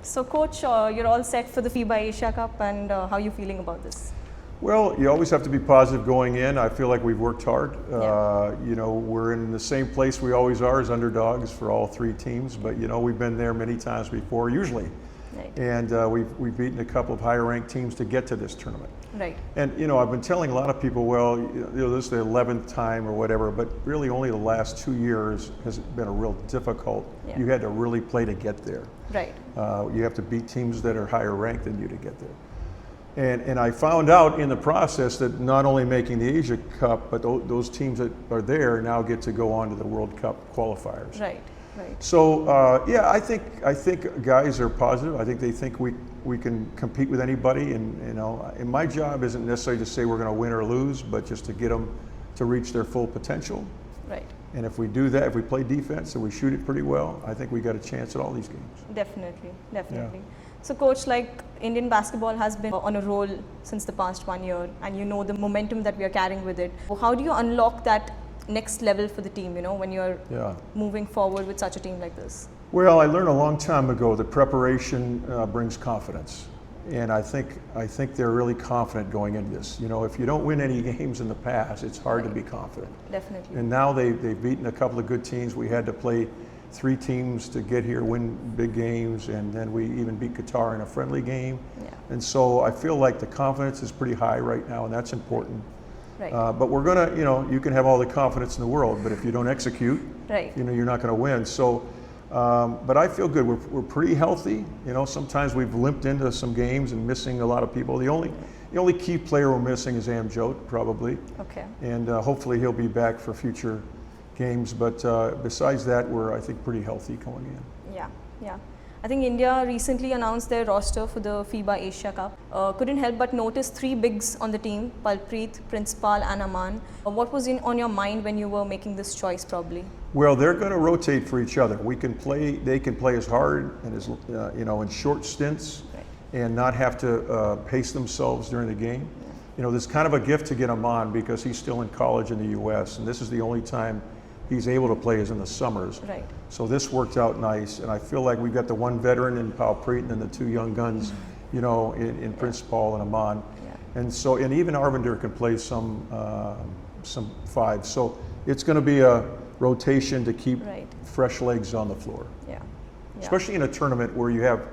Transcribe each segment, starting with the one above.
So coach, you're all set for the FIBA Asia Cup, and how are you feeling about this? Well, you always have to be positive going in. I feel like we've worked hard. Yeah. We're in the same place we always are as underdogs for all three teams, but we've been there many times before, usually. Right. And we've beaten a couple of higher ranked teams to get to this tournament. Right. And I've been telling a lot of people, well, this is the 11th time or whatever, but really only the last 2 years has been a real difficult. Yeah. You had to really play to get there. Right. You have to beat teams that are higher ranked than you to get there. And I found out in the process that not only making the Asia Cup, but those teams that are there now get to go on to the World Cup qualifiers. Right. Right. So yeah, I think guys are positive. I think they think we can compete with anybody, and my job isn't necessarily to say we're going to win or lose, but just to get them to reach their full potential. Right. And if we do that, if we play defense and we shoot it pretty well, I think we got a chance at all these games. Definitely. Definitely. Yeah. So coach, like Indian basketball has been on a roll since the past 1 year, and the momentum that we are carrying with it. How do you unlock that next level for the team, when you're moving forward with such a team like this? Well, I learned a long time ago that preparation brings confidence. And I think they're really confident going into this. If you don't win any games in the past, it's hard to be confident. Definitely. And now they've beaten a couple of good teams. We had to play 3 teams to get here, win big games, and then we even beat Qatar in a friendly game. Yeah. And so I feel like the confidence is pretty high right now, and that's important. Right. But we're gonna, you can have all the confidence in the world, but if you don't execute, right. You're not gonna win. So, but I feel good. We're pretty healthy. Sometimes we've limped into some games and missing a lot of people. The only key player we're missing is Amjot, probably. Okay. And hopefully he'll be back for future games. But besides that, we're, I think, pretty healthy going in. Yeah, yeah. I think India recently announced their roster for the FIBA Asia Cup. Couldn't help but notice 3 bigs on the team, Palpreet, Principal and Aman. What was on your mind when you were making this choice probably? Well, they're going to rotate for each other. They can play as hard and as, in short stints, right, and not have to pace themselves during the game. Yeah. There's kind of a gift to get Aman because he's still in college in the U.S. and this is the only time he's able to play is in the summers. Right. So this worked out nice, and I feel like we've got the one veteran in Palpreet and then the 2 young guns, in Principal and Aman. Yeah. And even Arvinder can play some 5. So it's going to be a rotation to keep fresh legs on the floor. Yeah. Especially in a tournament where you have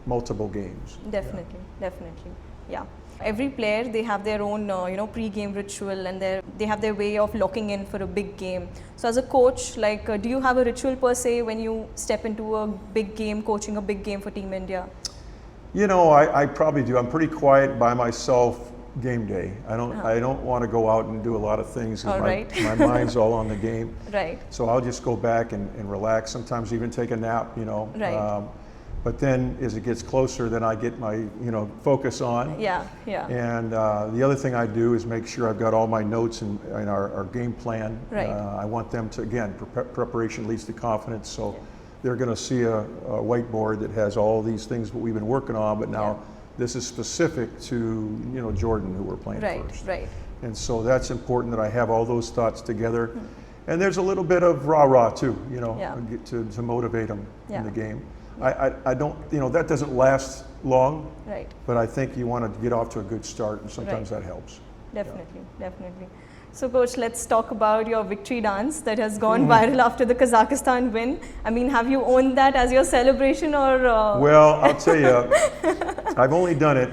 multiple games. Definitely, definitely. Yeah. Every player, they have their own, pre-game ritual, and they have their way of locking in for a big game. So as a coach, do you have a ritual per se when you step into a big game, coaching a big game for Team India? I probably do. I'm pretty quiet by myself game day. I don't want to go out and do a lot of things because my mind's all on the game. Right. So I'll just go back and relax, sometimes even take a nap, Right. But then as it gets closer, then I get my, focus on. Yeah, yeah. And the other thing I do is make sure I've got all my notes in our game plan. Right. I want them to, again, preparation leads to confidence. So they're going to see a whiteboard that has all these things that we've been working on, but now this is specific to, Jordan, who we're playing first. Right. And so that's important that I have all those thoughts together. And there's a little bit of rah-rah too, to motivate them in the game. I don't, that doesn't last long, right, but I think you want to get off to a good start, and sometimes that helps. Definitely, definitely. So coach, let's talk about your victory dance that has gone viral after the Kazakhstan win. I mean, have you owned that as your celebration or? Well, I'll tell you, I've only done it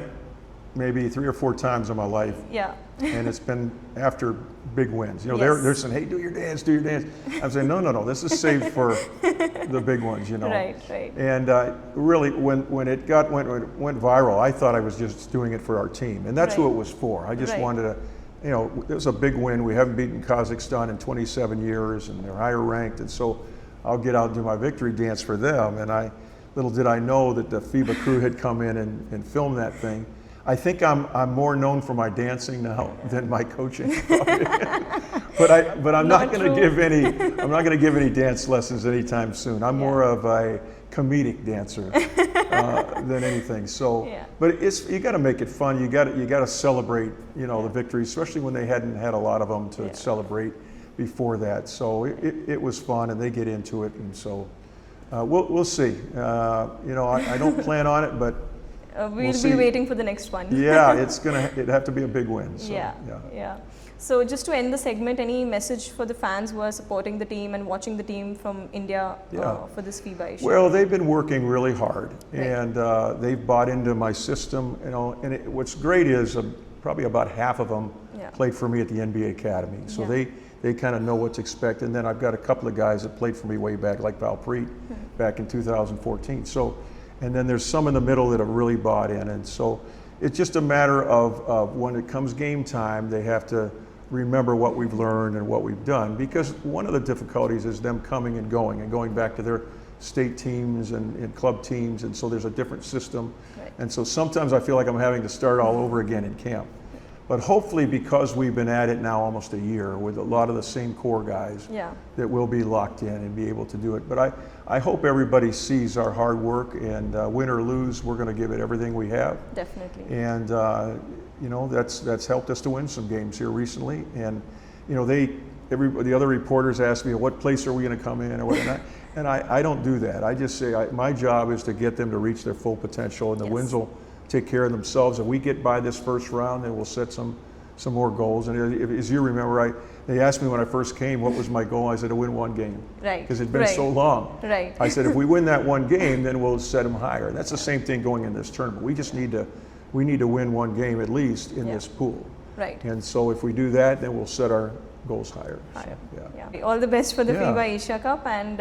maybe 3 or 4 times in my life. Yeah. And it's been after big wins. They're saying, hey, do your dance. I'm saying, no, this is saved for the big ones, Right. And really, when it went viral, I thought I was just doing it for our team. And that's who it was for. I just wanted to, it was a big win. We haven't beaten Kazakhstan in 27 years, and they're higher ranked. And so I'll get out and do my victory dance for them. And little did I know that the FIBA crew had come in and filmed that thing. I think I'm more known for my dancing now than my coaching. but I'm not going to give any dance lessons anytime soon. I'm more of a comedic dancer than anything. So, but you got to make it fun. You got to celebrate, the victories, especially when they hadn't had a lot of them to celebrate before that. So it was fun, and they get into it, and so We'll see. I don't plan on it, but we'll see. be waiting for the next one. Yeah, it'd have to be a big win. So, yeah. So just to end the segment, any message for the fans who are supporting the team and watching the team from India for this FIBA Asia? Well, they've been working really hard, right. and they've bought into my system. And what's great is probably about half of them played for me at the NBA Academy, so they kind of know what to expect. And then I've got a couple of guys that played for me way back, like Valpreet, back in 2014. So, and then there's some in the middle that have really bought in, and so it's just a matter of when it comes game time, they have to remember what we've learned and what we've done, because one of the difficulties is them coming and going back to their state teams and club teams, and so there's a different system. Right. And so sometimes I feel like I'm having to start all over again in camp. But hopefully, because we've been at it now almost a year with a lot of the same core guys, that we'll be locked in and be able to do it. But I hope everybody sees our hard work, and win or lose, we're going to give it everything we have. Definitely. And that's helped us to win some games here recently. And the other reporters ask me, what place are we going to come in or whatnot? And I don't do that. I just say my job is to get them to reach their full potential, and the wins will take care of themselves. If we get by this first round, then we'll set some more goals. And as you remember, they asked me when I first came, what was my goal? I said to win one game. Right. Because it'd been so long. Right. I said if we win that one game, then we'll set them higher. And that's the same thing going in this tournament. We just need to win one game at least in this pool. Right. And so if we do that, then we'll set our goals higher. So, All the best for the FIBA Asia Cup, and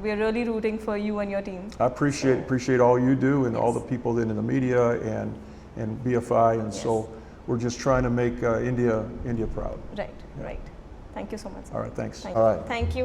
we're really rooting for you and your team. I appreciate all you do, and all the people in the media and BFI, and so we're just trying to make India proud. Right. Thank you so much. All right, thanks. Thank all you. right. Thank you.